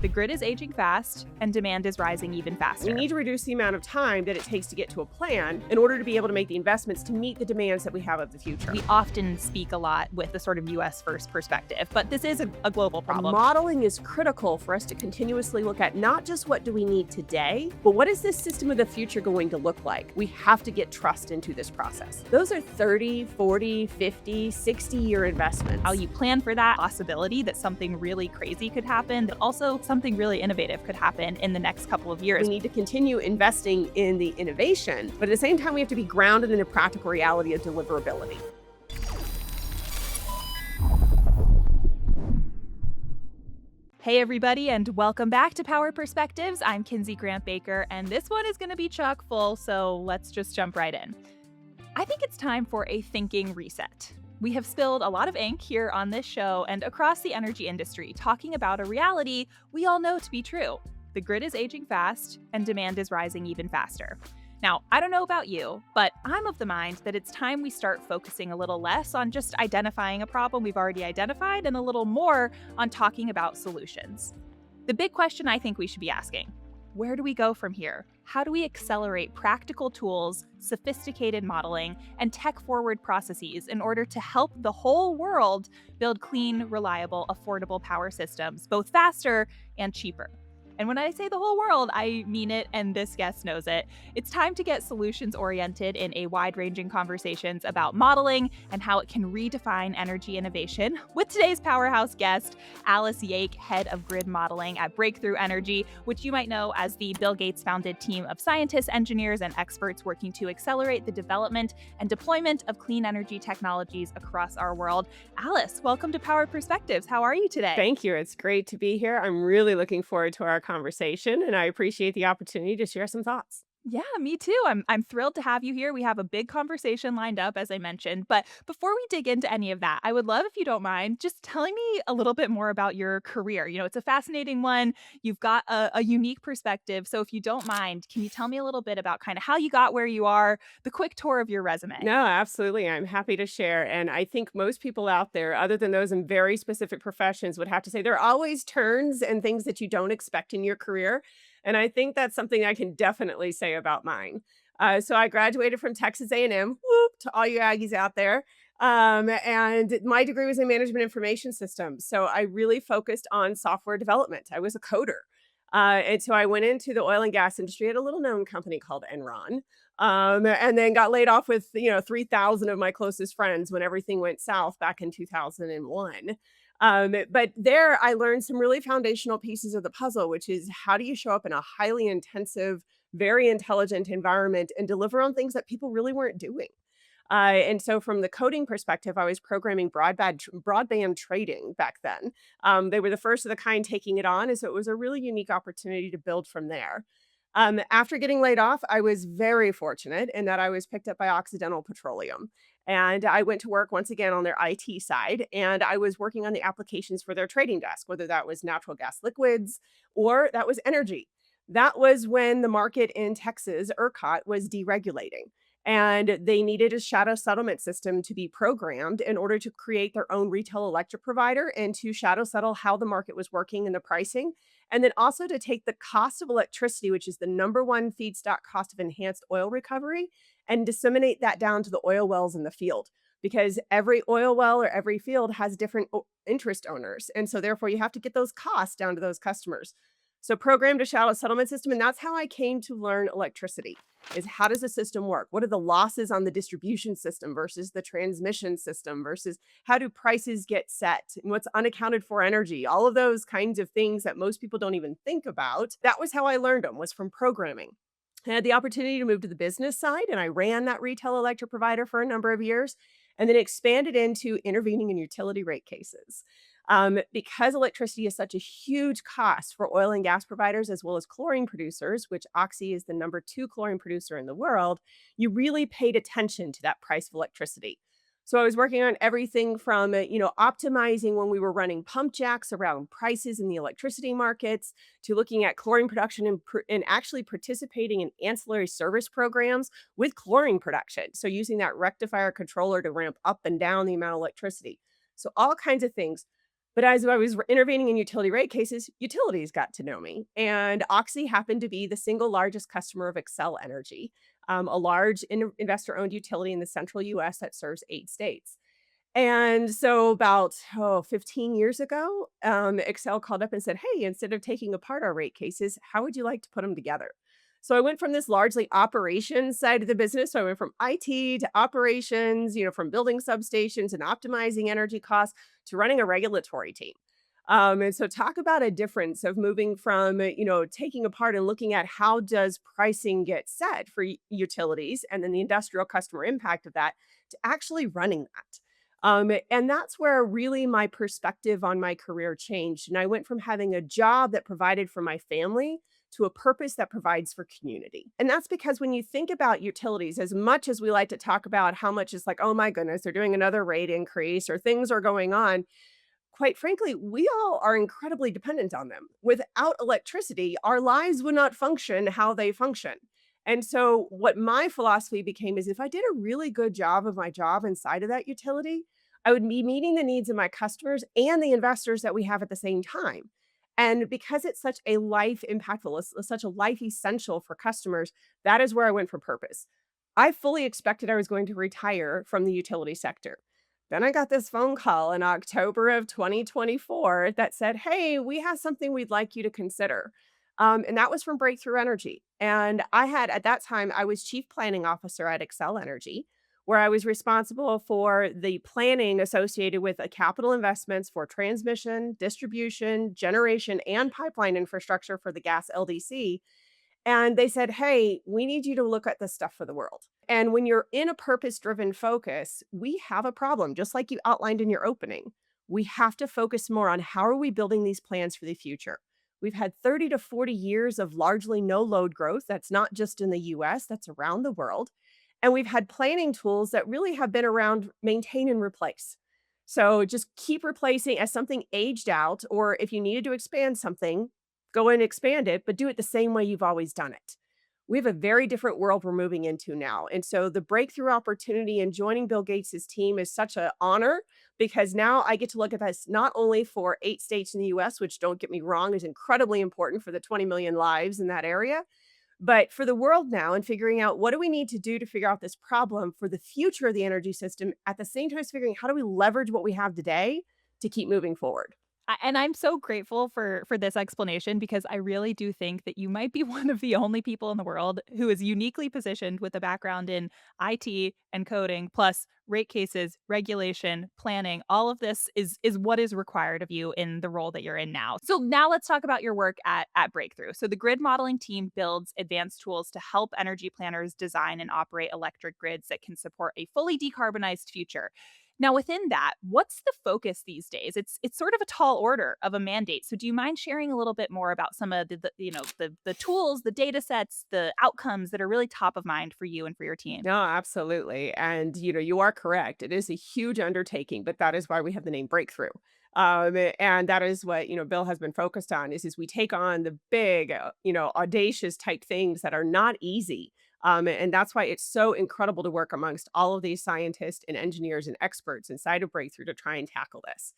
The grid is aging fast, and demand is rising even faster. We need to reduce the amount of time that it takes to get to a plan in order to be able to make the investments to meet the demands that we have of the future. We often speak a lot with the sort of US first perspective, but this is a global problem. Modeling is critical for us to continuously look at not just what do we need today, but what is this system of the future going to look like? We have to get trust into this process. Those are 30, 40, 50, 60-year investments. How you plan for that possibility that something really crazy could happen, but also something really innovative could happen in the next couple of years. We need to continue investing in the innovation, but at the same time, we have to be grounded in a practical reality of deliverability. Hey everybody, and welcome back to Power Perspectives. I'm Kinsey Grant Baker, and this one is going to be chock full, so let's just jump right in. I think it's time for a thinking reset. We have spilled a lot of ink here on this show and across the energy industry talking about a reality we all know to be true. The grid is aging fast, and demand is rising even faster. Now, I don't know about you, but I'm of the mind that it's time we start focusing a little less on just identifying a problem we've already identified and a little more on talking about solutions. The big question I think we should be asking: where do we go from here? How do we accelerate practical tools, sophisticated modeling, and tech-forward processes in order to help the whole world build clean, reliable, affordable power systems, both faster and cheaper? And when I say the whole world, I mean it, and this guest knows it. It's time to get solutions-oriented in a wide-ranging conversations about modeling and how it can redefine energy innovation with today's powerhouse guest, Alice Yake, head of grid modeling at Breakthrough Energy, which you might know as the Bill Gates-founded team of scientists, engineers, and experts working to accelerate the development and deployment of clean energy technologies across our world. Alice, welcome to Power Perspectives. How are you today? Thank you. It's great to be here. I'm really looking forward to our conversation, and I appreciate the opportunity to share some thoughts. Yeah, me too. I'm thrilled to have you here. We have a big conversation lined up, as I mentioned. But before we dig into any of that, I would love, if you don't mind, just telling me a little bit more about your career. You know, it's a fascinating one. You've got a unique perspective. So if you don't mind, can you tell me a little bit about kind of how you got where you are, the quick tour of your resume? No, absolutely. I'm happy to share. And I think most people out there, other than those in very specific professions, would have to say there are always turns and things that you don't expect in your career. And I think that's something I can definitely say about mine. So I graduated from Texas A&M, whoop, to all you Aggies out there. And my degree was in management information systems. So I really focused on software development. I was a coder. And so I went into the oil and gas industry at a little known company called Enron. And then got laid off with, 3,000 of my closest friends when everything went south back in 2001. But there I learned some really foundational pieces of the puzzle, which is how do you show up in a highly intensive, very intelligent environment and deliver on things that people really weren't doing. And so from the coding perspective, I was programming broadband trading back then. They were the first of the kind taking it on, and so it was a really unique opportunity to build from there. After getting laid off, I was very fortunate in that I was picked up by Occidental Petroleum. And I went to work once again on their IT side, and I was working on the applications for their trading desk, whether that was natural gas liquids or that was energy. That was when the market in Texas, ERCOT, was deregulating. And they needed a shadow settlement system to be programmed in order to create their own retail electric provider and to shadow settle how the market was working and the pricing. And then also to take the cost of electricity, which is the number one feedstock cost of enhanced oil recovery, and disseminate that down to the oil wells in the field. Because every oil well or every field has different interest owners. And so therefore you have to get those costs down to those customers. So programmed a shadow settlement system, and that's how I came to learn electricity, is how does the system work? What are the losses on the distribution system versus the transmission system versus how do prices get set? And what's unaccounted for energy? All of those kinds of things that most people don't even think about. That was how I learned them, was from programming. I had the opportunity to move to the business side, and I ran that retail electric provider for a number of years, and then expanded into intervening in utility rate cases. Because electricity is such a huge cost for oil and gas providers as well as chlorine producers, which Oxy is the number 2 chlorine producer in the world, you really paid attention to that price of electricity. So I was working on everything from, optimizing when we were running pump jacks around prices in the electricity markets to looking at chlorine production and actually participating in ancillary service programs with chlorine production. So using that rectifier controller to ramp up and down the amount of electricity. So all kinds of things. But as I was intervening in utility rate cases, utilities got to know me. And Oxy happened to be the single largest customer of Xcel Energy, a large investor owned utility in the central US that serves 8 states. And so about 15 years ago, Excel called up and said, "Hey, instead of taking apart our rate cases, how would you like to put them together?" So I went from this largely operations side of the business. So I went from IT to operations, from building substations and optimizing energy costs to running a regulatory team. And so talk about a difference of moving from, taking apart and looking at how does pricing get set for utilities and then the industrial customer impact of that to actually running that. And that's where really my perspective on my career changed. And I went from having a job that provided for my family to a purpose that provides for community. And that's because when you think about utilities, as much as we like to talk about how much it's like, oh my goodness, they're doing another rate increase or things are going on, quite frankly, we all are incredibly dependent on them. Without electricity, our lives would not function how they function. And so, what my philosophy became is if I did a really good job of my job inside of that utility, I would be meeting the needs of my customers and the investors that we have at the same time. And because it's such a life impactful, it's such a life essential for customers, that is where I went for purpose. I fully expected I was going to retire from the utility sector. Then I got this phone call in October of 2024 that said, "Hey, we have something we'd like you to consider." And that was from Breakthrough Energy. And I had, at that time, I was chief planning officer at Xcel Energy, where I was responsible for the planning associated with capital investments for transmission, distribution, generation, and pipeline infrastructure for the gas LDC. And they said, "Hey, we need you to look at this stuff for the world." And when you're in a purpose driven focus, we have a problem, just like you outlined in your opening. We have to focus more on how are we building these plans for the future. We've had 30 to 40 years of largely no load growth. That's not just in the US, that's around the world. And we've had planning tools that really have been around maintain and replace. So just keep replacing as something aged out, or if you needed to expand something, go and expand it, but do it the same way you've always done it. We have a very different world we're moving into now. And so the breakthrough opportunity in joining Bill Gates' team is such an honor because now I get to look at this not only for 8 states in the US, which don't get me wrong, is incredibly important for the 20 million lives in that area, but for the world now and figuring out what do we need to do to figure out this problem for the future of the energy system, at the same time as figuring how do we leverage what we have today to keep moving forward. And I'm so grateful for this explanation because I really do think that you might be one of the only people in the world who is uniquely positioned with a background in IT and coding, plus rate cases, regulation, planning. All of this is what is required of you in the role that you're in now. So now let's talk about your work at Breakthrough. So the grid modeling team builds advanced tools to help energy planners design and operate electric grids that can support a fully decarbonized future. Now, within that, what's the focus these days? It's sort of a tall order of a mandate. So, do you mind sharing a little bit more about some of the tools, the data sets, the outcomes that are really top of mind for you and for your team? No, absolutely. And, you are correct. It is a huge undertaking, but that is why we have the name Breakthrough. And that is what, Bill has been focused on is we take on the big, audacious type things that are not easy. And that's why it's so incredible to work amongst all of these scientists and engineers and experts inside of Breakthrough to try and tackle this.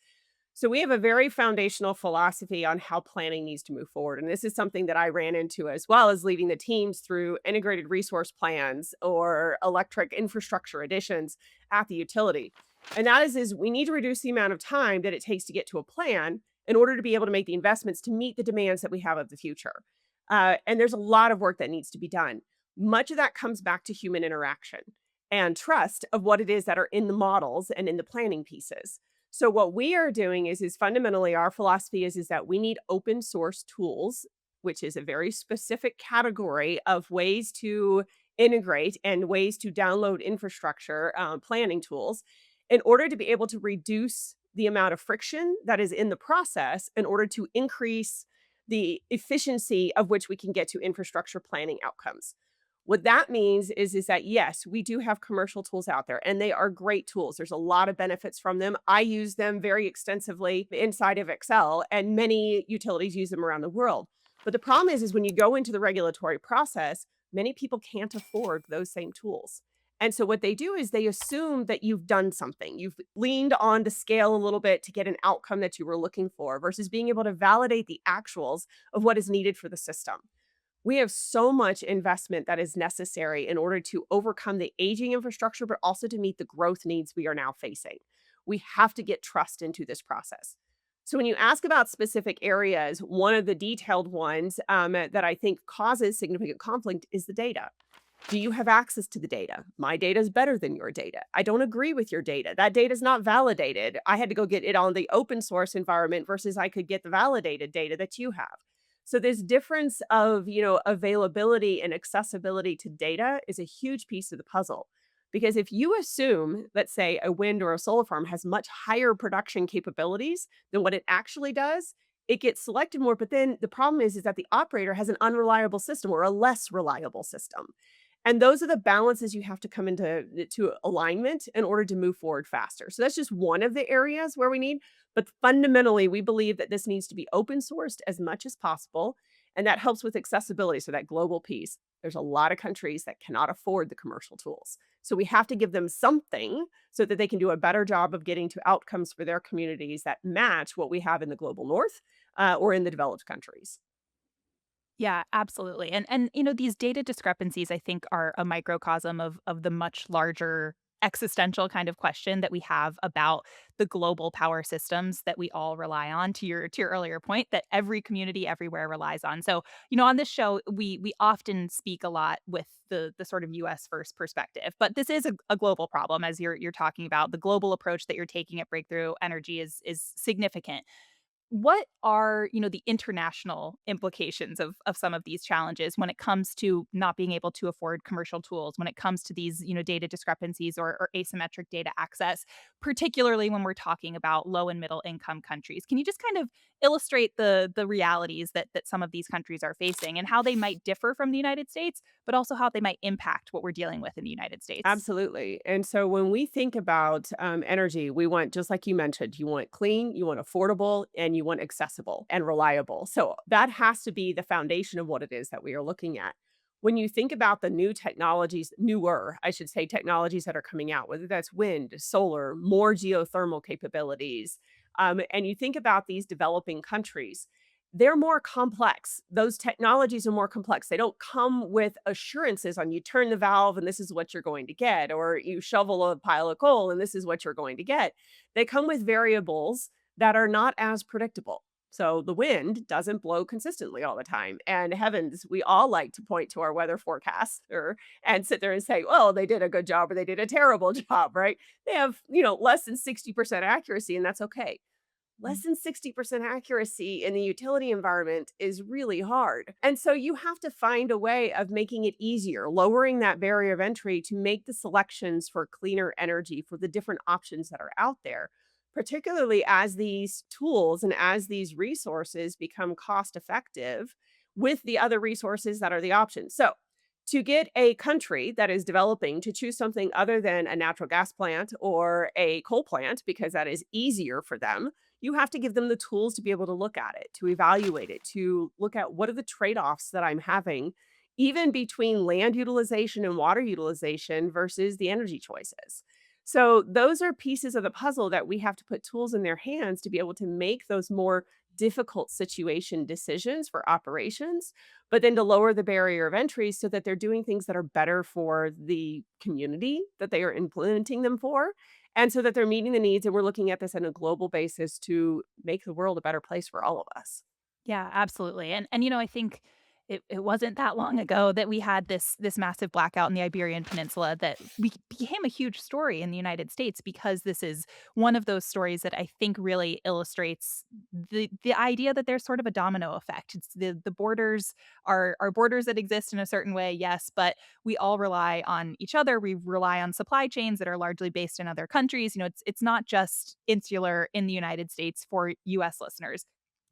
So we have a very foundational philosophy on how planning needs to move forward. And this is something that I ran into as well as leading the teams through integrated resource plans or electric infrastructure additions at the utility. And that is we need to reduce the amount of time that it takes to get to a plan in order to be able to make the investments to meet the demands that we have of the future. And there's a lot of work that needs to be done. Much of that comes back to human interaction and trust of what it is that are in the models and in the planning pieces. So what we are doing is fundamentally our philosophy is that we need open source tools, which is a very specific category of ways to integrate and ways to download infrastructure planning tools in order to be able to reduce the amount of friction that is in the process in order to increase the efficiency of which we can get to infrastructure planning outcomes. What that means is that, yes, we do have commercial tools out there, and they are great tools. There's a lot of benefits from them. I use them very extensively inside of Excel, and many utilities use them around the world. But the problem is when you go into the regulatory process, many people can't afford those same tools. And so what they do is they assume that you've done something. You've leaned on the scale a little bit to get an outcome that you were looking for versus being able to validate the actuals of what is needed for the system. We have so much investment that is necessary in order to overcome the aging infrastructure, but also to meet the growth needs we are now facing. We have to get trust into this process. So, when you ask about specific areas, one of the detailed ones that I think causes significant conflict is the data. Do you have access to the data? My data is better than your data. I don't agree with your data. That data is not validated. I had to go get it on the open source environment versus I could get the validated data that you have. So this difference of, availability and accessibility to data is a huge piece of the puzzle. Because if you assume, let's say, a wind or a solar farm has much higher production capabilities than what it actually does, it gets selected more. But then the problem is that the operator has an unreliable system or a less reliable system. And those are the balances you have to come into alignment in order to move forward faster. So that's just one of the areas where we need, but fundamentally we believe that this needs to be open sourced as much as possible, and that helps with accessibility, so that global piece. There's a lot of countries that cannot afford the commercial tools. So we have to give them something so that they can do a better job of getting to outcomes for their communities that match what we have in the global north or in the developed countries. Yeah, absolutely. And these data discrepancies I think are a microcosm of the much larger existential kind of question that we have about the global power systems that we all rely on, to your earlier point that every community everywhere relies on. So, on this show we often speak a lot with the sort of US first perspective, but this is a global problem as you're talking about. The global approach that you're taking at Breakthrough Energy is significant. What are, the international implications of some of these challenges when it comes to not being able to afford commercial tools, when it comes to these, data discrepancies or asymmetric data access, particularly when we're talking about low and middle income countries? Can you just kind of illustrate the realities that some of these countries are facing and how they might differ from the United States, but also how they might impact what we're dealing with in the United States? Absolutely. And so when we think about energy, we want, just like you mentioned, you want clean, you want affordable, and you want accessible and reliable. So that has to be the foundation of what it is that we are looking at. When you think about the new technologies, newer, I should say, technologies that are coming out, whether that's wind, solar, more geothermal capabilities, and you think about these developing countries, they're more complex. Those technologies are more complex. They don't come with assurances on you turn the valve and this is what you're going to get, or you shovel a pile of coal and this is what you're going to get. They come with variables that are not as predictable. So the wind doesn't blow consistently all the time. And heavens, we all like to point to our weather forecaster and sit there and say, well, they did a good job or they did a terrible job, right? They have, less than 60% accuracy, and that's okay. Less than 60% accuracy in the utility environment is really hard. And so you have to find a way of making it easier, lowering that barrier of entry to make the selections for cleaner energy for the different options that are out there, particularly as these tools and as these resources become cost effective with the other resources that are the options. So, to get a country that is developing to choose something other than a natural gas plant or a coal plant, because that is easier for them, you have to give them the tools to be able to look at it, to evaluate it, to look at what are the trade offs that I'm having, even between land utilization and water utilization versus the energy choices. So, those are pieces of the puzzle that we have to put tools in their hands to be able to make those more difficult situation decisions for operations, but then to lower the barrier of entry so that they're doing things that are better for the community that they are implementing them for. And so that they're meeting the needs, and we're looking at this on a global basis to make the world a better place for all of us. Yeah, absolutely. And I think it wasn't that long ago that we had this massive blackout in the Iberian Peninsula that became a huge story in the United States because this is one of those stories that I think really illustrates the idea that there's sort of a domino effect. It's the borders are borders that exist in a certain way, yes, but we all rely on each other. We rely on supply chains that are largely based in other countries. It's not just insular in the United States for US listeners.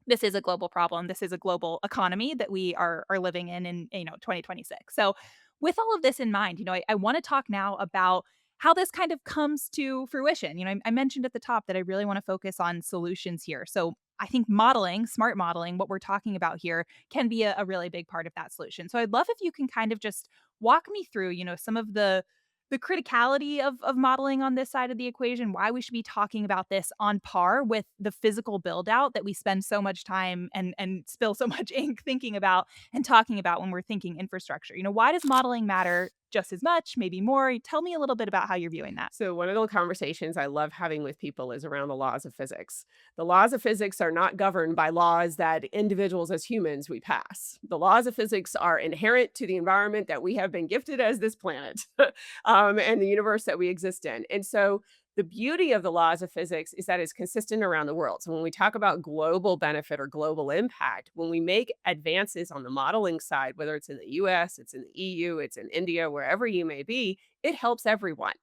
This is a global problem. This is a global economy that we are living in 2026. So with all of this in mind, I want to talk now about how this kind of comes to fruition. I mentioned at the top that I really want to focus on solutions here. So I think modeling, smart modeling, what we're talking about here can be a really big part of that solution. So I'd love if you can kind of just walk me through, some of the criticality of modeling on this side of the equation, why we should be talking about this on par with the physical build out that we spend so much time and spill so much ink thinking about and talking about when we're thinking infrastructure. Why does modeling matter just as much, maybe more? Tell me a little bit about how you're viewing that. So, one of the conversations I love having with people is around the laws of physics. The laws of physics are not governed by laws that individuals as humans we pass. The laws of physics are inherent to the environment that we have been gifted as this planet and the universe that we exist in. And so, the beauty of the laws of physics is that it's consistent around the world. So, when we talk about global benefit or global impact, when we make advances on the modeling side, whether it's in the US, it's in the EU, it's in India, wherever you may be, it helps everyone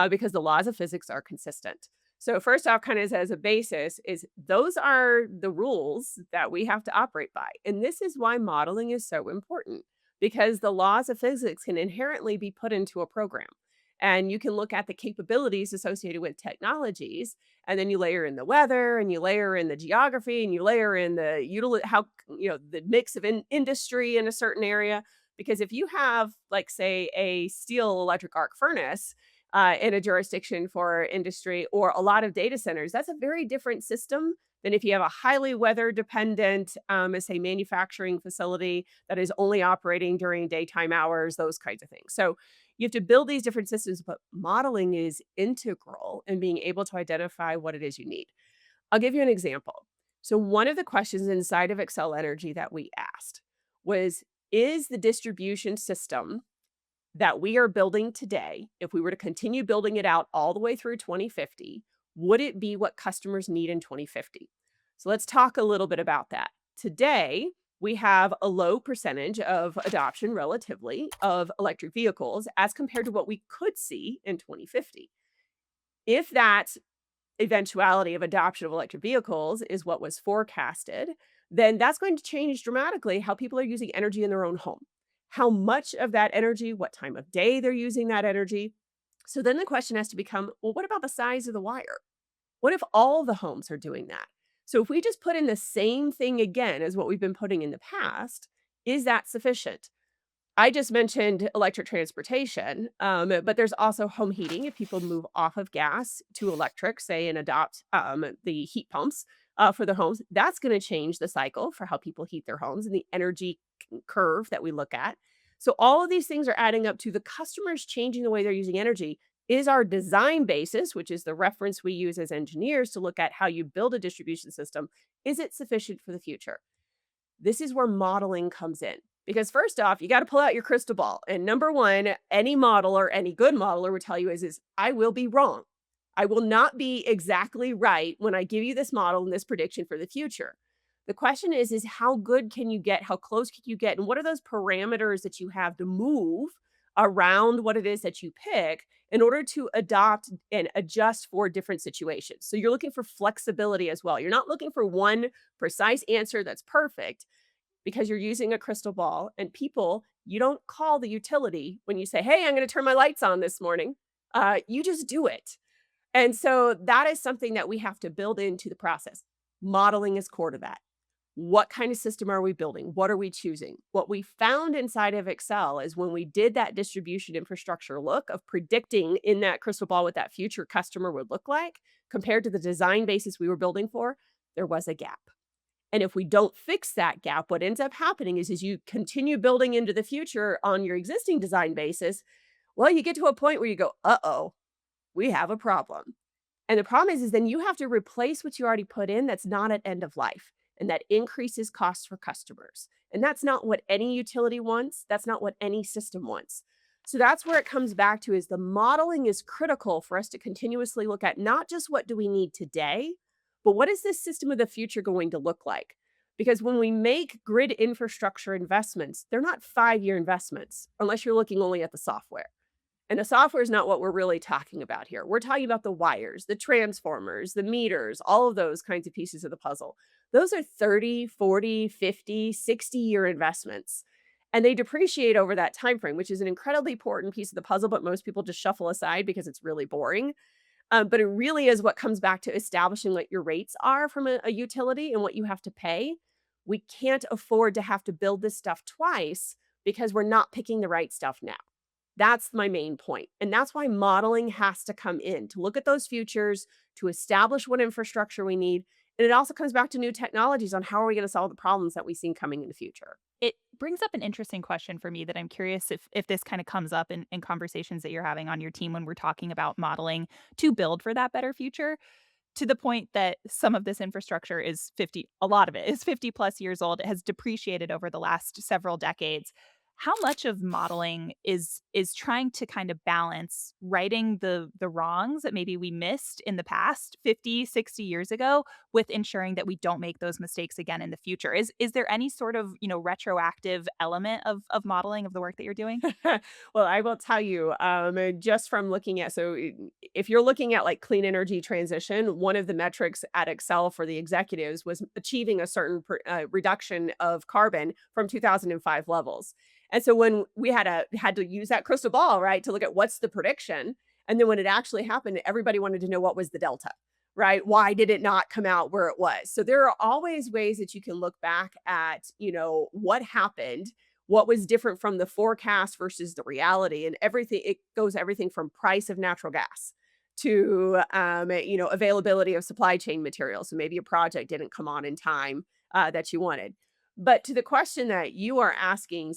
because the laws of physics are consistent. So first off, kind of as a basis, is those are the rules that we have to operate by. And this is why modeling is so important because the laws of physics can inherently be put into a program. And you can look at the capabilities associated with technologies, and then you layer in the weather, and you layer in the geography, and you layer in the how the mix of industry in a certain area. Because if you have, like, say, a steel electric arc furnace in a jurisdiction for industry or a lot of data centers, that's a very different system than if you have a highly weather dependent, say, manufacturing facility that is only operating during daytime hours, those kinds of things. So you have to build these different systems, but modeling is integral in being able to identify what it is you need. I'll give you an example. So, one of the questions inside of Xcel Energy that we asked was, is the distribution system that we are building today, if we were to continue building it out all the way through 2050, would it be what customers need in 2050? So let's talk a little bit about that. Today, we have a low percentage of adoption relatively of electric vehicles as compared to what we could see in 2050. If that eventuality of adoption of electric vehicles is what was forecasted, then that's going to change dramatically how people are using energy in their own home. How much of that energy, what time of day they're using that energy. So then the question has to become, well, what about the size of the wire? What if all the homes are doing that? So if we just put in the same thing again as what we've been putting in the past, is that sufficient? I just mentioned electric transportation, but there's also home heating. If people move off of gas to electric, say, and adopt the heat pumps for their homes, that's going to change the cycle for how people heat their homes and the energy curve that we look at. So, all of these things are adding up to the customers changing the way they're using energy. Is our design basis, which is the reference we use as engineers to look at how you build a distribution system, is it sufficient for the future? This is where modeling comes in. Because first off, you got to pull out your crystal ball. And number one, any modeler, any good modeler would tell you is I will be wrong. I will not be exactly right when I give you this model and this prediction for the future. The question is how good can you get? How close can you get? And what are those parameters that you have to move around what it is that you pick in order to adopt and adjust for different situations? So you're looking for flexibility as well. You're not looking for one precise answer that's perfect because you're using a crystal ball and people, you don't call the utility when you say, hey, I'm going to turn my lights on this morning. You just do it. And so that is something that we have to build into the process. Modeling is core to that. What kind of system are we building? What are we choosing? What we found inside of Xcel is when we did that distribution infrastructure look of predicting in that crystal ball what that future customer would look like compared to the design basis we were building for, there was a gap. And if we don't fix that gap, what ends up happening is you continue building into the future on your existing design basis. Well, you get to a point where you go, uh-oh, we have a problem. And the problem is then you have to replace what you already put in that's not at end of life. And that increases costs for customers. And that's not what any utility wants. That's not what any system wants. So that's where it comes back to is the modeling is critical for us to continuously look at not just what do we need today, but what is this system of the future going to look like? Because when we make grid infrastructure investments, they're not 5-year investments unless you're looking only at the software. And the software is not what we're really talking about here. We're talking about the wires, the transformers, the meters, all of those kinds of pieces of the puzzle. Those are 30, 40, 50, 60-year investments. And they depreciate over that time frame, which is an incredibly important piece of the puzzle, but most people just shuffle aside because it's really boring. But it really is what comes back to establishing what your rates are from a utility and what you have to pay. We can't afford to have to build this stuff twice because we're not picking the right stuff now. That's my main point. And that's why modeling has to come in to look at those futures, to establish what infrastructure we need. And it also comes back to new technologies on how are we going to solve the problems that we see coming in the future. It brings up an interesting question for me that I'm curious if this kind of comes up in conversations that you're having on your team when we're talking about modeling to build for that better future. To the point that some of this infrastructure is 50, a lot of it is 50 plus years old. It has depreciated over the last several decades. How much of modeling is trying to kind of balance righting the wrongs that maybe we missed in the past 50, 60 years ago with ensuring that we don't make those mistakes again in the future? Is there any sort of, retroactive element of modeling of the work that you're doing? Well, I will tell you, just from looking at if you're looking at like clean energy transition, one of the metrics at Excel for the executives was achieving a certain reduction of carbon from 2005 levels. And so when we had to use that crystal ball, right, to look at what's the prediction, and then when it actually happened, everybody wanted to know what was the delta. Right? Why did it not come out where it was? So there are always ways that you can look back at, what happened, what was different from the forecast versus the reality, and everything. It goes everything from price of natural gas to availability of supply chain materials. So maybe a project didn't come on in time that you wanted. But to the question that you are asking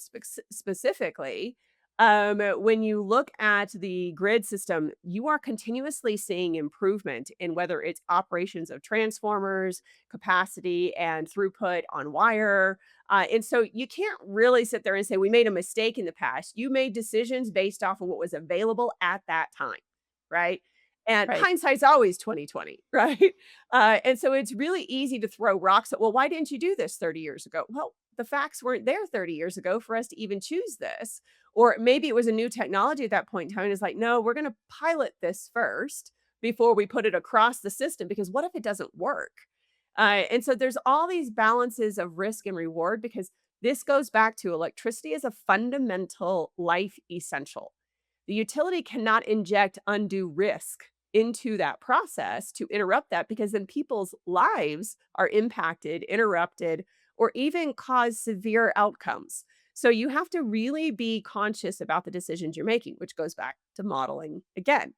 specifically, when you look at the grid system, you are continuously seeing improvement in whether it's operations of transformers, capacity, and throughput on wire. And so you can't really sit there and say, we made a mistake in the past. You made decisions based off of what was available at that time, right? And Right. hindsight's always 2020, right? And so it's really easy to throw rocks at, well, why didn't you do this 30 years ago? Well, the facts weren't there 30 years ago for us to even choose this. Or maybe it was a new technology at that point in time. And it's like, no, we're going to pilot this first before we put it across the system, because what if it doesn't work? And so there's all these balances of risk and reward, because this goes back to electricity is a fundamental life essential. The utility cannot inject undue risk into that process to interrupt that, because then people's lives are impacted, interrupted, or even cause severe outcomes. So you have to really be conscious about the decisions you're making, which goes back to modeling again.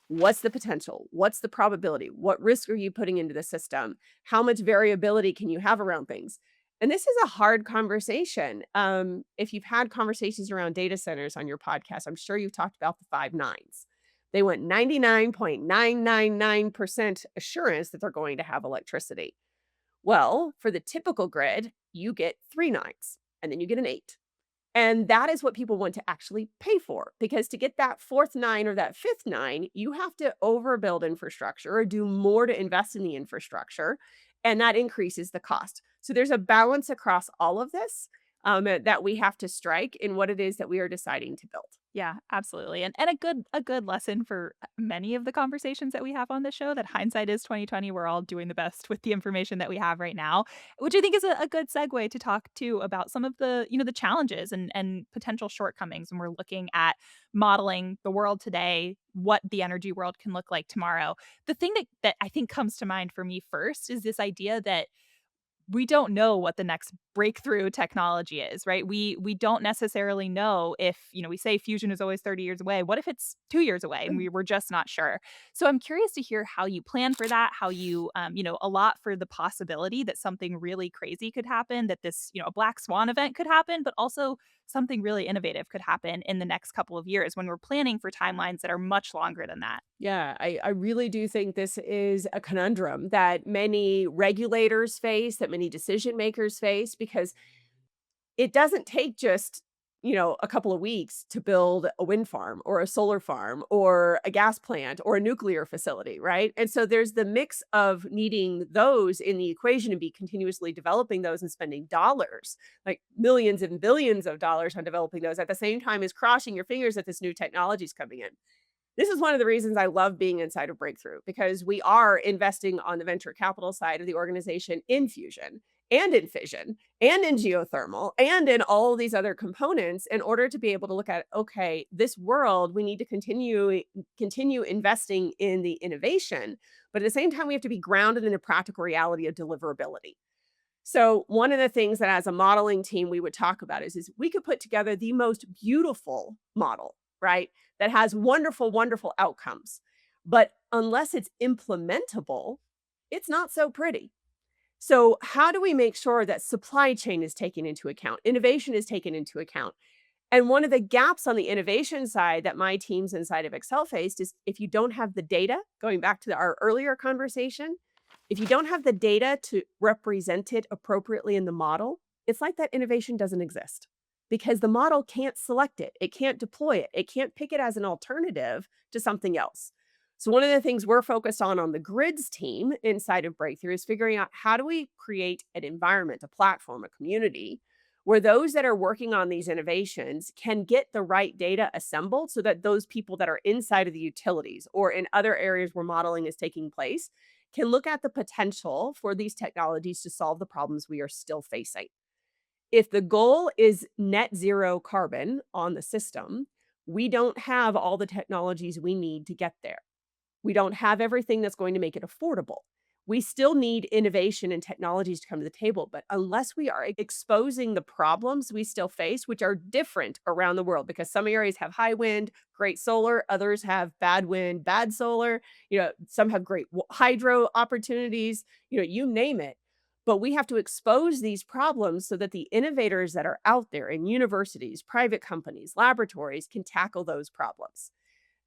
What's the potential? What's the probability? What risk are you putting into the system? How much variability can you have around things? And this is a hard conversation. If you've had conversations around data centers on your podcast, I'm sure you've talked about the five nines. They want 99.999% assurance that they're going to have electricity. Well, for the typical grid, you get three nines and then you get an eight. And that is what people want to actually pay for, because to get that fourth nine or that fifth nine, you have to overbuild infrastructure or do more to invest in the infrastructure. And that increases the cost. So there's a balance across all of this that we have to strike in what it is that we are deciding to build. Yeah, absolutely. And a good lesson for many of the conversations that we have on this show, that hindsight is 2020. We're all doing the best with the information that we have right now, which I think is a good segue to talk to about some of the challenges and potential shortcomings when we're looking at modeling the world today, what the energy world can look like tomorrow. The thing that I think comes to mind for me first is this idea that we don't know what the next breakthrough technology is, right? We don't necessarily know if, we say fusion is always 30 years away. What if it's 2 years away and we're just not sure? So I'm curious to hear how you plan for that, how you allot for the possibility that something really crazy could happen, that this, a black swan event could happen, but also something really innovative could happen in the next couple of years when we're planning for timelines that are much longer than that. Yeah, I really do think this is a conundrum that many regulators face, that many decision makers face, because it doesn't take just, a couple of weeks to build a wind farm or a solar farm or a gas plant or a nuclear facility, right? And so there's the mix of needing those in the equation and be continuously developing those and spending dollars, like millions and billions of dollars on developing those at the same time as crossing your fingers that this new technology is coming in. This is one of the reasons I love being inside of Breakthrough, because we are investing on the venture capital side of the organization in fusion and in fission and in geothermal and in all of these other components in order to be able to look at, okay, this world, we need to continue investing in the innovation, but at the same time we have to be grounded in the practical reality of deliverability. So one of the things that as a modeling team we would talk about is we could put together the most beautiful model right? That has wonderful, wonderful outcomes. But unless it's implementable, it's not so pretty. So, how do we make sure that supply chain is taken into account, innovation is taken into account? And one of the gaps on the innovation side that my teams inside of Excel faced is if you don't have the data, going back to our earlier conversation, if you don't have the data to represent it appropriately in the model, it's like that innovation doesn't exist because the model can't select it, it can't deploy it, it can't pick it as an alternative to something else. So, one of the things we're focused on the grids team inside of Breakthrough is figuring out how do we create an environment, a platform, a community where those that are working on these innovations can get the right data assembled so that those people that are inside of the utilities or in other areas where modeling is taking place can look at the potential for these technologies to solve the problems we are still facing. If the goal is net zero carbon on the system, we don't have all the technologies we need to get there. We don't have everything that's going to make it affordable. We still need innovation and technologies to come to the table, but unless we are exposing the problems we still face, which are different around the world, because some areas have high wind, great solar, others have bad wind, bad solar, some have great hydro opportunities, you name it. But we have to expose these problems so that the innovators that are out there in universities, private companies, laboratories can tackle those problems.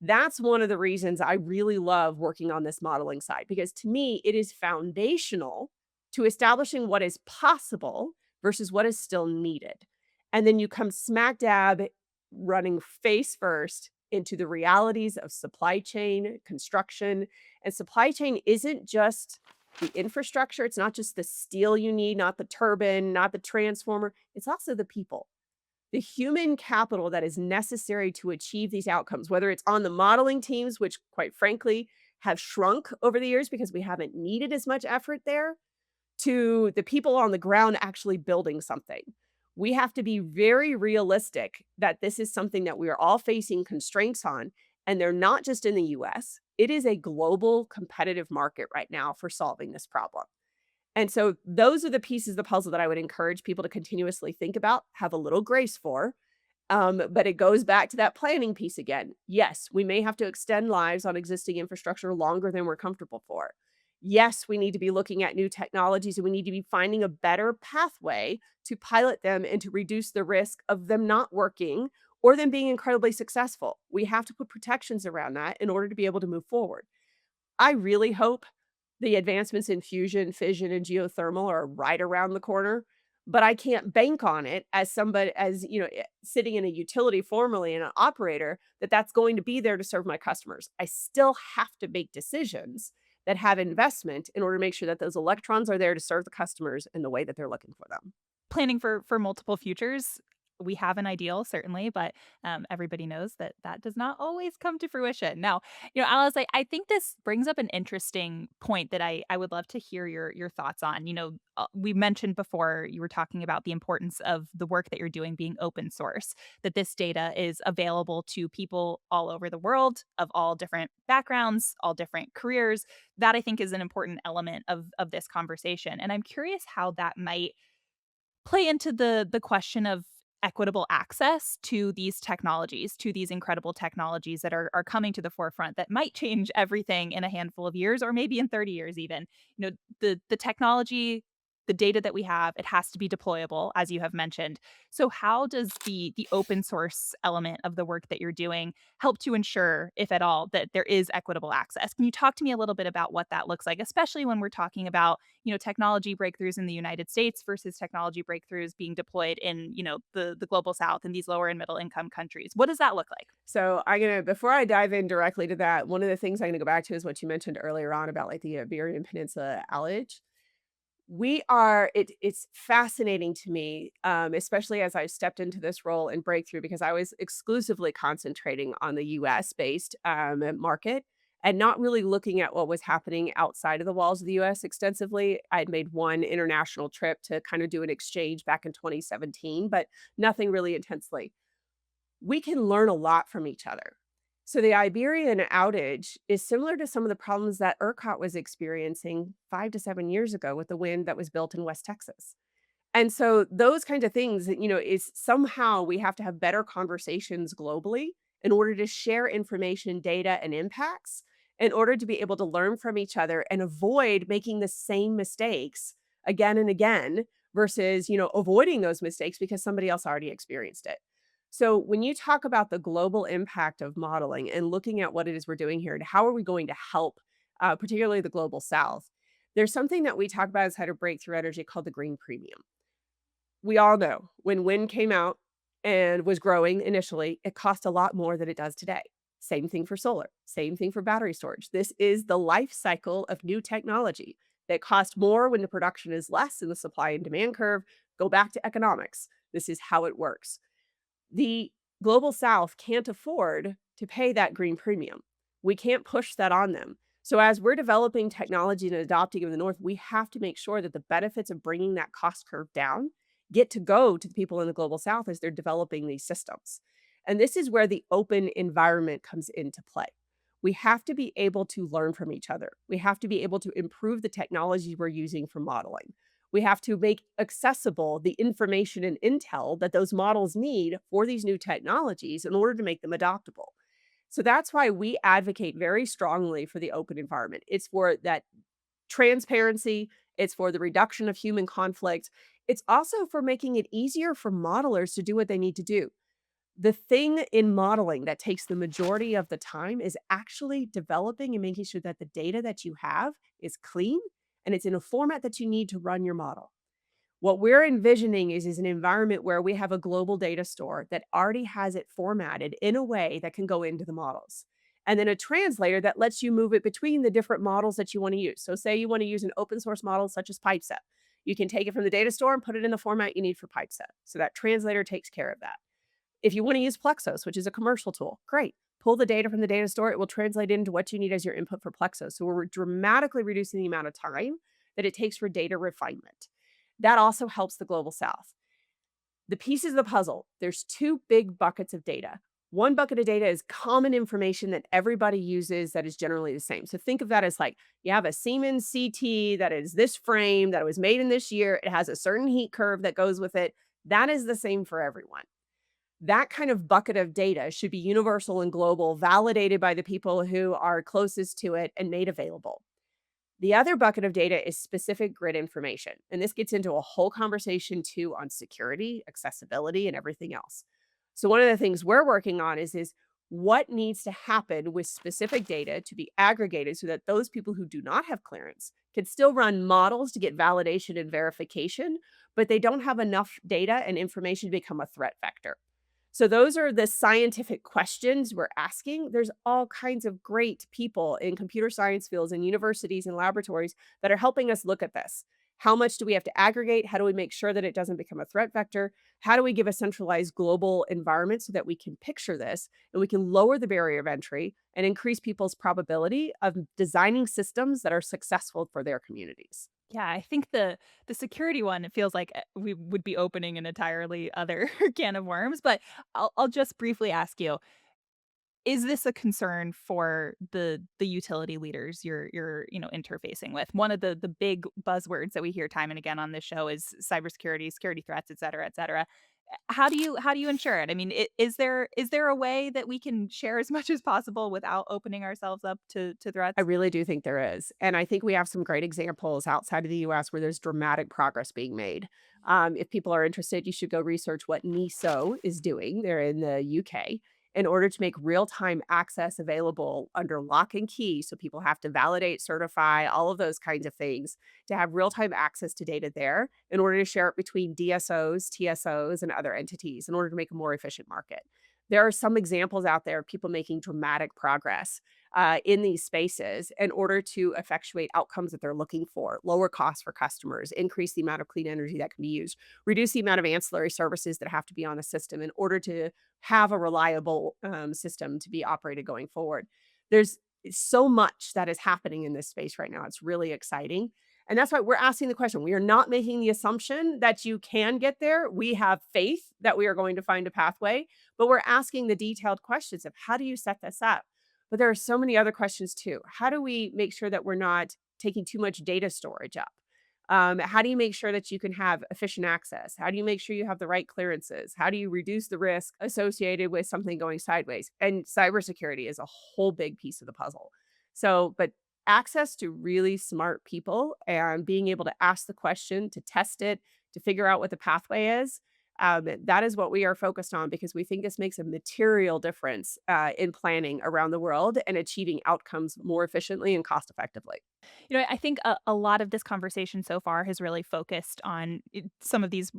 That's one of the reasons I really love working on this modeling side, because to me, it is foundational to establishing what is possible versus what is still needed. And then you come smack dab running face first into the realities of supply chain, construction. And supply chain isn't just the infrastructure, it's not just the steel you need, not the turbine, not the transformer, it's also the people, the human capital that is necessary to achieve these outcomes, whether it's on the modeling teams, which quite frankly have shrunk over the years because we haven't needed as much effort there, to the people on the ground actually building something. We have to be very realistic that this is something that we are all facing constraints on, and they're not just in the US. It is a global competitive market right now for solving this problem. And so those are the pieces of the puzzle that I would encourage people to continuously think about, have a little grace for. But it goes back to that planning piece again. Yes, we may have to extend lives on existing infrastructure longer than we're comfortable for. Yes, we need to be looking at new technologies and we need to be finding a better pathway to pilot them and to reduce the risk of them not working or them being incredibly successful. We have to put protections around that in order to be able to move forward. I really hope the advancements in fusion, fission, and geothermal are right around the corner, but I can't bank on it as somebody as, sitting in a utility formerly and an operator, that that's going to be there to serve my customers. I still have to make decisions that have investment in order to make sure that those electrons are there to serve the customers in the way that they're looking for them. Planning for multiple futures. We have an ideal, certainly, but everybody knows that that does not always come to fruition. Now, Alice, I think this brings up an interesting point that I would love to hear your thoughts on. We mentioned before you were talking about the importance of the work that you're doing being open source, that this data is available to people all over the world of all different backgrounds, all different careers. That I think is an important element of this conversation, and I'm curious how that might play into the question of equitable access to these technologies, to these incredible technologies that are coming to the forefront that might change everything in a handful of years or maybe in 30 years even. The technology, the data that we have, it has to be deployable, as you have mentioned. So how does the open source element of the work that you're doing help to ensure, if at all, that there is equitable access? Can you talk to me a little bit about what that looks like, especially when we're talking about technology breakthroughs in the United States versus technology breakthroughs being deployed in, the global south and these lower and middle income countries? What does that look like? So before I dive in directly to that, one of the things I'm gonna go back to is what you mentioned earlier on about like the Iberian Peninsula outage. It's fascinating to me, especially as I stepped into this role in Breakthrough, because I was exclusively concentrating on the US based market and not really looking at what was happening outside of the walls of the US extensively. I'd made one international trip to kind of do an exchange back in 2017, but nothing really intensely. We can learn a lot from each other. So the Iberian outage is similar to some of the problems that ERCOT was experiencing 5 to 7 years ago with the wind that was built in West Texas. And so those kinds of things, is somehow we have to have better conversations globally in order to share information, data, and impacts, in order to be able to learn from each other and avoid making the same mistakes again and again versus, avoiding those mistakes because somebody else already experienced it. So when you talk about the global impact of modeling and looking at what it is we're doing here and how are we going to help, particularly the global south, there's something that we talk about as head of breakthrough energy called the green premium. We all know when wind came out and was growing initially, it cost a lot more than it does today. Same thing for solar, same thing for battery storage. This is the life cycle of new technology that cost more when the production is less in the supply and demand curve. Go back to economics. This is how it works. The global south can't afford to pay that green premium. We can't push that on them. So as we're developing technology and adopting in the north, we have to make sure that the benefits of bringing that cost curve down get to go to the people in the global south as they're developing these systems. And this is where the open environment comes into play. We have to be able to learn from each other. We have to be able to improve the technologies we're using for modeling. We have to make accessible the information and intel that those models need for these new technologies in order to make them adoptable. So that's why we advocate very strongly for the open environment. It's for that transparency, it's for the reduction of human conflict. It's also for making it easier for modelers to do what they need to do. The thing in modeling that takes the majority of the time is actually developing and making sure that the data that you have is clean and it's in a format that you need to run your model. What we're envisioning is an environment where we have a global data store that already has it formatted in a way that can go into the models. And then a translator that lets you move it between the different models that you want to use. So say you want to use an open source model such as Pipeset. You can take it from the data store and put it in the format you need for Pipeset. So that translator takes care of that. If you want to use Plexos, which is a commercial tool, great. Pull the data from the data store. It will translate into what you need as your input for Plexos. So we're dramatically reducing the amount of time that it takes for data refinement. That also helps the global south. The pieces of the puzzle, there's two big buckets of data. One bucket of data is common information that everybody uses that is generally the same. So think of that as like you have a Siemens CT that is this frame that was made in this year. It has a certain heat curve that goes with it. That is the same for everyone. That kind of bucket of data should be universal and global, validated by the people who are closest to it and made available. The other bucket of data is specific grid information. And this gets into a whole conversation too on security, accessibility, and everything else. So one of the things we're working on is what needs to happen with specific data to be aggregated so that those people who do not have clearance can still run models to get validation and verification, but they don't have enough data and information to become a threat vector. So those are the scientific questions we're asking. There's all kinds of great people in computer science fields and universities and laboratories that are helping us look at this. How much do we have to aggregate? How do we make sure that it doesn't become a threat vector? How do we give a centralized global environment so that we can picture this and we can lower the barrier of entry and increase people's probability of designing systems that are successful for their communities? Yeah, I think the security one, it feels like, we would be opening an entirely other can of worms, but I'll just briefly ask you, is this a concern for the utility leaders you're, interfacing with? One of the big buzzwords that we hear time and again on this show is cybersecurity, security threats, et cetera, et cetera. How do you ensure it? I mean, is there a way that we can share as much as possible without opening ourselves up to I threats? really do think there is. And I think we have some great examples outside of the US where there's dramatic progress being made. If people are interested, you should go research what NISO is doing. They're in the UK in order to make real time access available under lock and key. So people have to validate, certify, all of those kinds of things to have real time access to data there in order to share it between DSOs, TSOs, and other entities in order to make a more efficient market. There are some examples out there of people making dramatic progress in these spaces in order to effectuate outcomes that they're looking for, lower costs for customers, increase the amount of clean energy that can be used, reduce the amount of ancillary services that have to be on the system in order to have a reliable system to be operated going forward. There's so much that is happening in this space right now. It's really exciting. And that's why we're asking the question. We are not making the assumption that you can get there. We have faith that we are going to find a pathway, but we're asking the detailed questions of how do you set this up? But there are so many other questions too. How do we make sure that we're not taking too much data storage up? How do you make sure that you can have efficient access? How do you make sure you have the right clearances? How do you reduce the risk associated with something going sideways? And cybersecurity is a whole big piece of the puzzle. So, but access to really smart people and being able to ask the question, to test it, to figure out what the pathway is, that is what we are focused on because we think this makes a material difference in planning around the world and achieving outcomes more efficiently and cost effectively. I think a lot of this conversation so far has really focused on some of these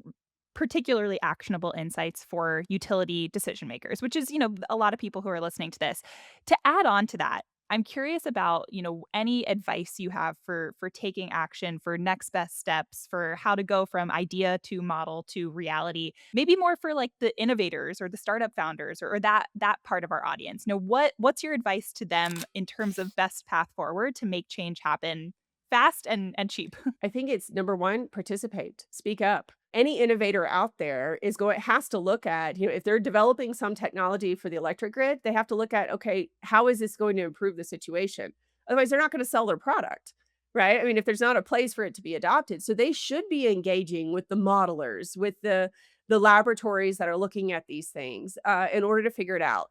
particularly actionable insights for utility decision makers, which is, a lot of people who are listening to this. To add on to that, I'm curious about, any advice you have for taking action, for next best steps, for how to go from idea to model to reality. Maybe more for like the innovators or the startup founders or that part of our audience. What's your advice to them in terms of best path forward to make change happen fast and cheap? I think it's number one, participate, speak up. Any innovator out there has to look at, if they're developing some technology for the electric grid, they have to look at, okay, how is this going to improve the situation? Otherwise, they're not going to sell their product, right? I mean, if there's not a place for it to be adopted. So they should be engaging with the modelers, with the laboratories that are looking at these things in order to figure it out.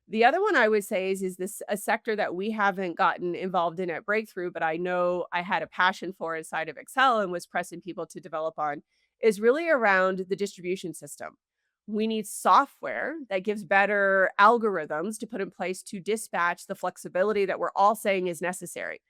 The other one I would say is this a sector that we haven't gotten involved in at Breakthrough, but I know I had a passion for inside of Excel and was pressing people to develop on, is really around the distribution system. We need software that gives better algorithms to put in place to dispatch the flexibility that we're all saying is necessary.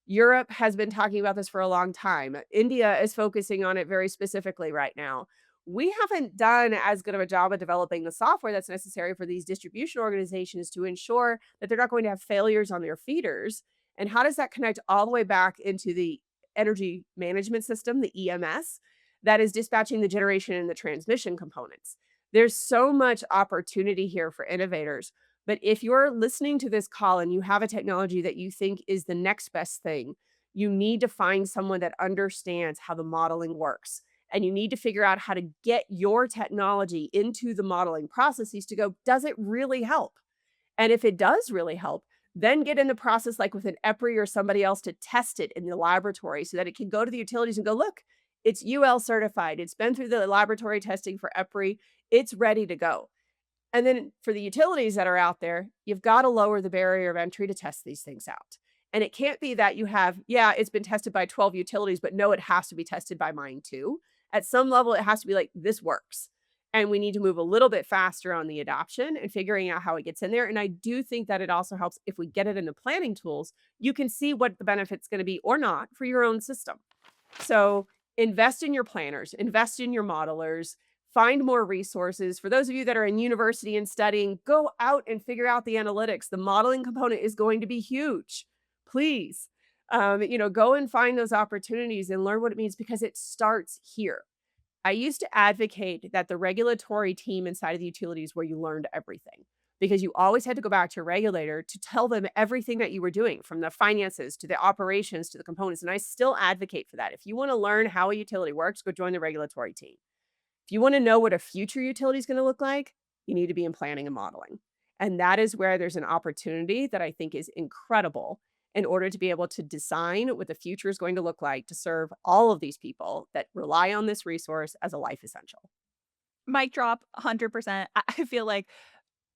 Europe has been talking about this for a long time. India is focusing on it very specifically right now. We haven't done as good of a job of developing the software that's necessary for these distribution organizations to ensure that they're not going to have failures on their feeders. And how does that connect all the way back into the energy management system, the EMS, that is dispatching the generation and the transmission components? There's so much opportunity here for innovators. But if you're listening to this call and you have a technology that you think is the next best thing, you need to find someone that understands how the modeling works. And you need to figure out how to get your technology into the modeling processes to go, does it really help? And if it does really help, then get in the process like with an EPRI or somebody else to test it in the laboratory so that it can go to the utilities and go, look, it's UL certified. It's been through the laboratory testing for EPRI. It's ready to go. And then for the utilities that are out there, you've got to lower the barrier of entry to test these things out. And it can't be that you have, yeah, it's been tested by 12 utilities, but no, it has to be tested by mine too. At some level, it has to be like, this works. And we need to move a little bit faster on the adoption and figuring out how it gets in there. And I do think that it also helps if we get it in the planning tools, you can see what the benefit's going to be or not for your own system. So invest in your planners, invest in your modelers, find more resources. For those of you that are in university and studying, go out and figure out the analytics. The modeling component is going to be huge. Please, go and find those opportunities and learn what it means because it starts here. I used to advocate that the regulatory team inside of the utilities where you learned everything because you always had to go back to your regulator to tell them everything that you were doing from the finances to the operations to the components. And I still advocate for that. If you want to learn how a utility works, go join the regulatory team. If you want to know what a future utility is going to look like, you need to be in planning and modeling. And that is where there's an opportunity that I think is incredible in order to be able to design what the future is going to look like to serve all of these people that rely on this resource as a life essential. Mic drop, 100%. I feel like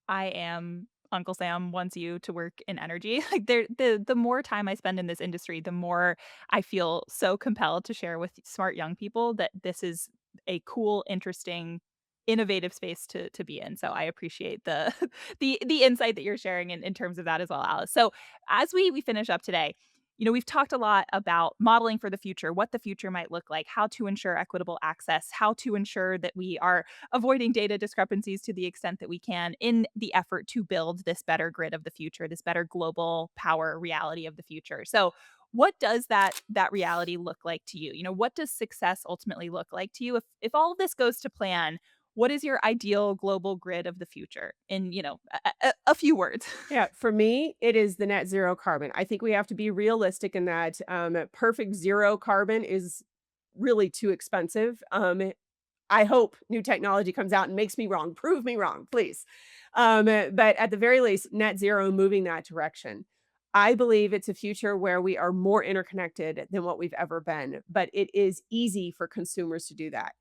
I am Uncle Sam wants you to work in energy. Like the more time I spend in this industry, the more I feel so compelled to share with smart young people that this is a cool, interesting, innovative space to be in. So I appreciate the the insight that you're sharing in terms of that as well, Alice. So as we finish up today, we've talked a lot about modeling for the future, what the future might look like, how to ensure equitable access, how to ensure that we are avoiding data discrepancies to the extent that we can in the effort to build this better grid of the future, this better global power reality of the future. So what does that reality look like to you? What does success ultimately look like to you? If all of this goes to plan, what is your ideal global grid of the future in, a few words? Yeah, for me, it is the net zero carbon. I think we have to be realistic in that perfect zero carbon is really too expensive. I hope new technology comes out and makes me wrong. Prove me wrong, please. But at the very least, net zero moving that direction. I believe it's a future where we are more interconnected than what we've ever been, but it is easy for consumers to do that.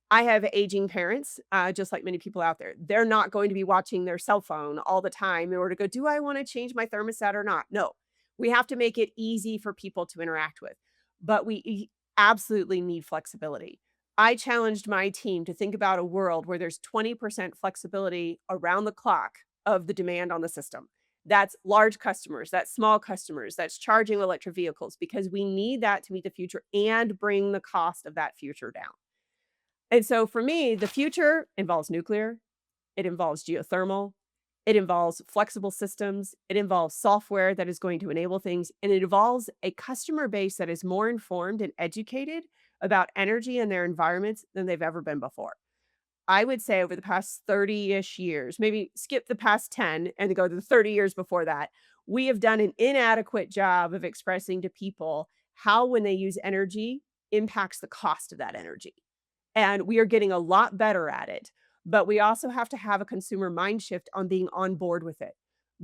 I have aging parents, just like many people out there. They're not going to be watching their cell phone all the time in order to go, do I want to change my thermostat or not? No, we have to make it easy for people to interact with, but absolutely need flexibility. I challenged my team to think about a world where there's 20% flexibility around the clock of the demand on the system. That's large customers, that's small customers, that's charging electric vehicles, because we need that to meet the future and bring the cost of that future down. And so for me, the future involves nuclear, it involves geothermal, it involves flexible systems, it involves software that is going to enable things, and it involves a customer base that is more informed and educated about energy and their environments than they've ever been before. I would say over the past 30-ish years, maybe skip the past 10 and go to the 30 years before that, we have done an inadequate job of expressing to people how, when they use energy, impacts the cost of that energy. And we are getting a lot better at it, but we also have to have a consumer mind shift on being on board with it.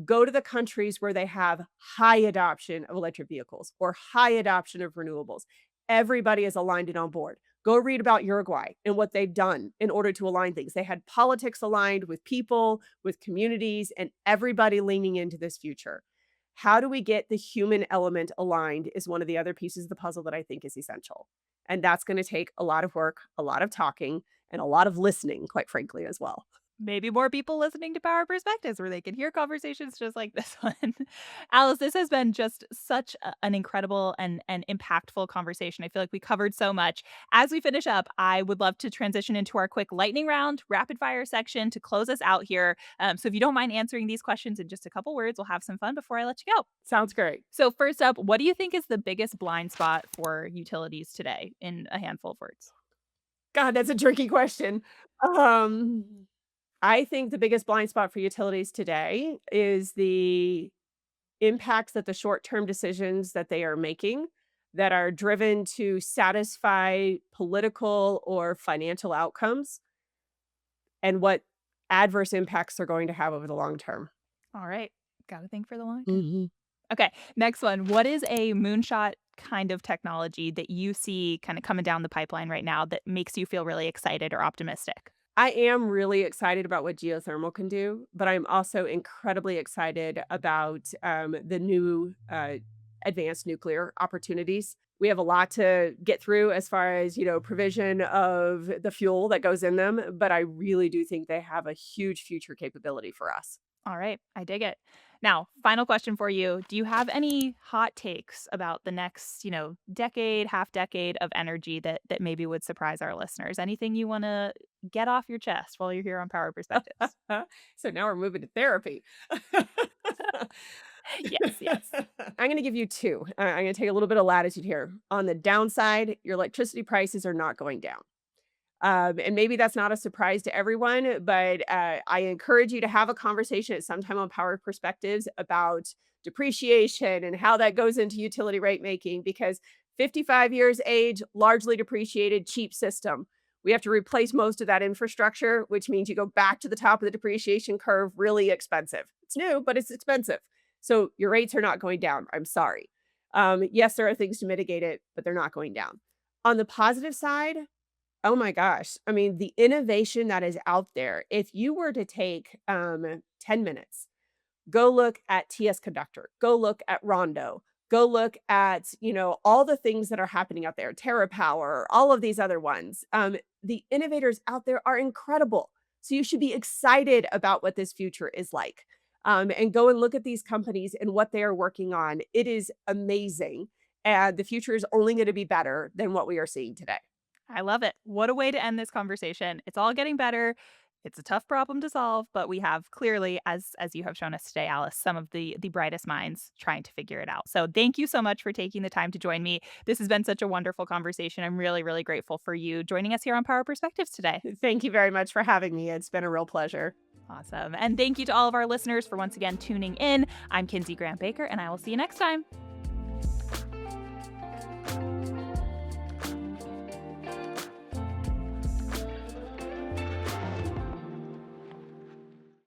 Go to the countries where they have high adoption of electric vehicles or high adoption of renewables. Everybody is aligned and on board. Go read about Uruguay and what they've done in order to align things. They had politics aligned with people, with communities, and everybody leaning into this future. How do we get the human element aligned is one of the other pieces of the puzzle that I think is essential. And that's going to take a lot of work, a lot of talking, and a lot of listening, quite frankly, as well. Maybe more people listening to Power Perspectives where they can hear conversations just like this one. Alice, this has been just such an incredible and impactful conversation. I feel like we covered so much. As we finish up, I would love to transition into our quick lightning round, rapid fire section to close us out here. So if you don't mind answering these questions in just a couple words, we'll have some fun before I let you go. Sounds great. So first up, what do you think is the biggest blind spot for utilities today in a handful of words? God, that's a tricky question. Um, I think the biggest blind spot for utilities today is the impacts that the short-term decisions that they are making that are driven to satisfy political or financial outcomes, and what adverse impacts they're going to have over the long term. All right. Got to think for the long term. Mhm. Okay, next one. What is a moonshot kind of technology that you see kind of coming down the pipeline right now that makes you feel really excited or optimistic? I am really excited about what geothermal can do, but I'm also incredibly excited about the new advanced nuclear opportunities. We have a lot to get through as far as, provision of the fuel that goes in them, but I really do think they have a huge future capability for us. All right, I dig it. Now, final question for you. Do you have any hot takes about the next, decade, half decade of energy that maybe would surprise our listeners? Anything you want to get off your chest while you're here on Power Perspectives? So now we're moving to therapy. Yes, yes. I'm going to give you two. I'm going to take a little bit of latitude here. On the downside, your electricity prices are not going down. And maybe that's not a surprise to everyone, but I encourage you to have a conversation at some time on Power Perspectives about depreciation and how that goes into utility rate making, because 55 years age, largely depreciated, cheap system. We have to replace most of that infrastructure, which means you go back to the top of the depreciation curve, really expensive. It's new, but it's expensive. So your rates are not going down. I'm sorry. Yes, there are things to mitigate it, but they're not going down. On the positive side, oh my gosh. I mean, the innovation that is out there, if you were to take 10 minutes, go look at TS Conductor, go look at Rondo, go look at, all the things that are happening out there, TerraPower, all of these other ones. The innovators out there are incredible. So you should be excited about what this future is like. And go and look at these companies and what they are working on. It is amazing. And the future is only going to be better than what we are seeing today. I love it. What a way to end this conversation. It's all getting better. It's a tough problem to solve, but we have clearly, as you have shown us today, Alice, some of the brightest minds trying to figure it out. So thank you so much for taking the time to join me. This has been such a wonderful conversation. I'm really, really grateful for you joining us here on Power Perspectives today. Thank you very much for having me. It's been a real pleasure. Awesome. And thank you to all of our listeners for once again tuning in. I'm Kinsey Grant Baker, and I will see you next time.